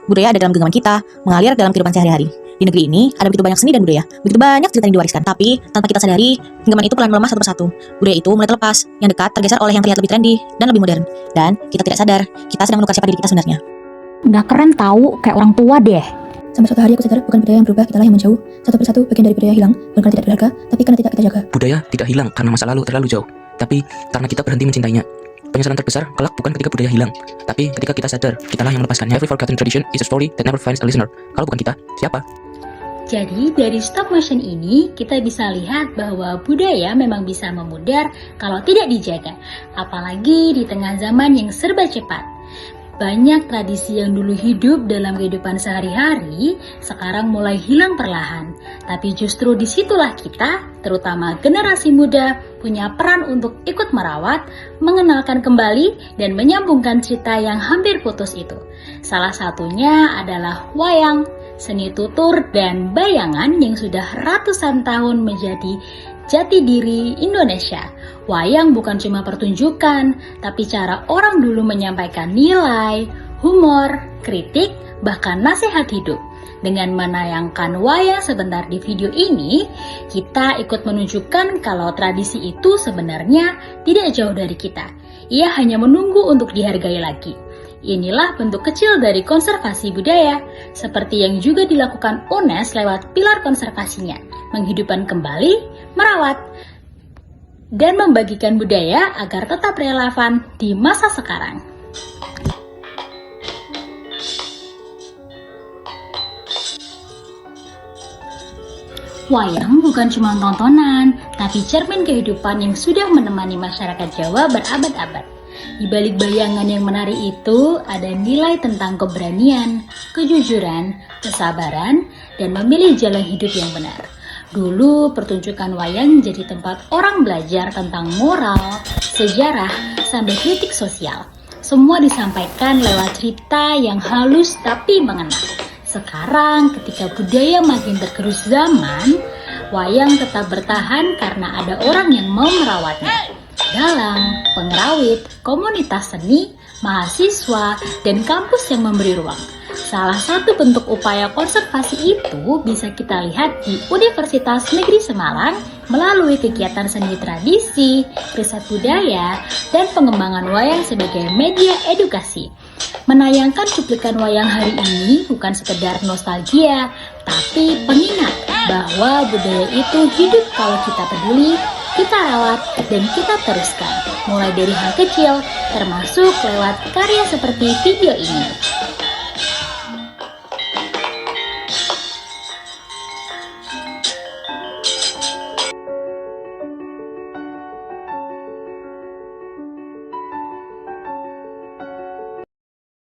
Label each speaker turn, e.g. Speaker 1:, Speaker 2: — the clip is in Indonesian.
Speaker 1: Budaya ada dalam genggaman kita, mengalir dalam kehidupan sehari-hari. Di negeri ini ada begitu banyak seni dan budaya, begitu banyak cerita yang diwariskan. Tapi tanpa kita sadari, genggaman itu pelan melemah satu persatu. Budaya itu mulai terlepas, yang dekat tergeser oleh yang terlihat lebih trendy dan lebih modern. Dan kita tidak sadar, kita sedang menukar siapa diri kita sebenarnya.
Speaker 2: Nggak keren tahu, kayak orang tua deh.
Speaker 3: Sampai suatu hari aku sadar bukan budaya yang berubah, kitalah yang menjauh. Satu persatu bagian dari budaya hilang, bukan karena tidak berharga, tapi karena tidak kita jaga.
Speaker 4: Budaya tidak hilang karena masa lalu terlalu jauh, tapi karena kita berhenti mencintainya. Penyesalan terbesar kelak bukan ketika budaya hilang, tapi ketika kita sadar, kitalah yang melepaskannya. Every forgotten tradition is a story that never finds a listener. Kalau bukan kita, siapa?
Speaker 5: Jadi dari stop motion ini kita bisa lihat bahwa budaya memang bisa memudar kalau tidak dijaga, apalagi di tengah zaman yang serba cepat. Banyak tradisi yang dulu hidup dalam kehidupan sehari-hari sekarang mulai hilang perlahan. Tapi justru disitulah kita, terutama generasi muda, punya peran untuk ikut merawat, mengenalkan kembali, dan menyambungkan cerita yang hampir putus itu. Salah satunya adalah wayang, seni tutur dan bayangan yang sudah ratusan tahun menjadi jati diri Indonesia. Wayang bukan cuma pertunjukan, tapi cara orang dulu menyampaikan nilai, humor, kritik, bahkan nasihat hidup. Dengan menayangkan wayang sebentar di video ini, kita ikut menunjukkan kalau tradisi itu sebenarnya tidak jauh dari kita. Ia hanya menunggu untuk dihargai lagi. Inilah bentuk kecil dari konservasi budaya, seperti yang juga dilakukan UNES lewat pilar konservasinya, menghidupkan kembali, merawat, dan membagikan budaya agar tetap relevan di masa sekarang. Wayang bukan cuma tontonan, tapi cermin kehidupan yang sudah menemani masyarakat Jawa berabad-abad. Di balik bayangan yang menarik itu ada nilai tentang keberanian, kejujuran, kesabaran, dan memilih jalan hidup yang benar. Dulu pertunjukan wayang jadi tempat orang belajar tentang moral, sejarah, sampai kritik sosial. Semua disampaikan lewat cerita yang halus tapi mengena. Sekarang ketika budaya makin tergerus zaman, wayang tetap bertahan karena ada orang yang mau merawatnya. Dalang, pengrawit, komunitas seni, mahasiswa, dan kampus yang memberi ruang. Salah satu bentuk upaya konservasi itu bisa kita lihat di Universitas Negeri Semarang melalui kegiatan seni tradisi, riset budaya, dan pengembangan wayang sebagai media edukasi. Menayangkan cuplikan wayang hari ini bukan sekedar nostalgia, tapi pengingat bahwa budaya itu hidup kalau kita peduli, kita rawat, dan kita teruskan. Mulai dari hal kecil, termasuk lewat karya seperti video ini.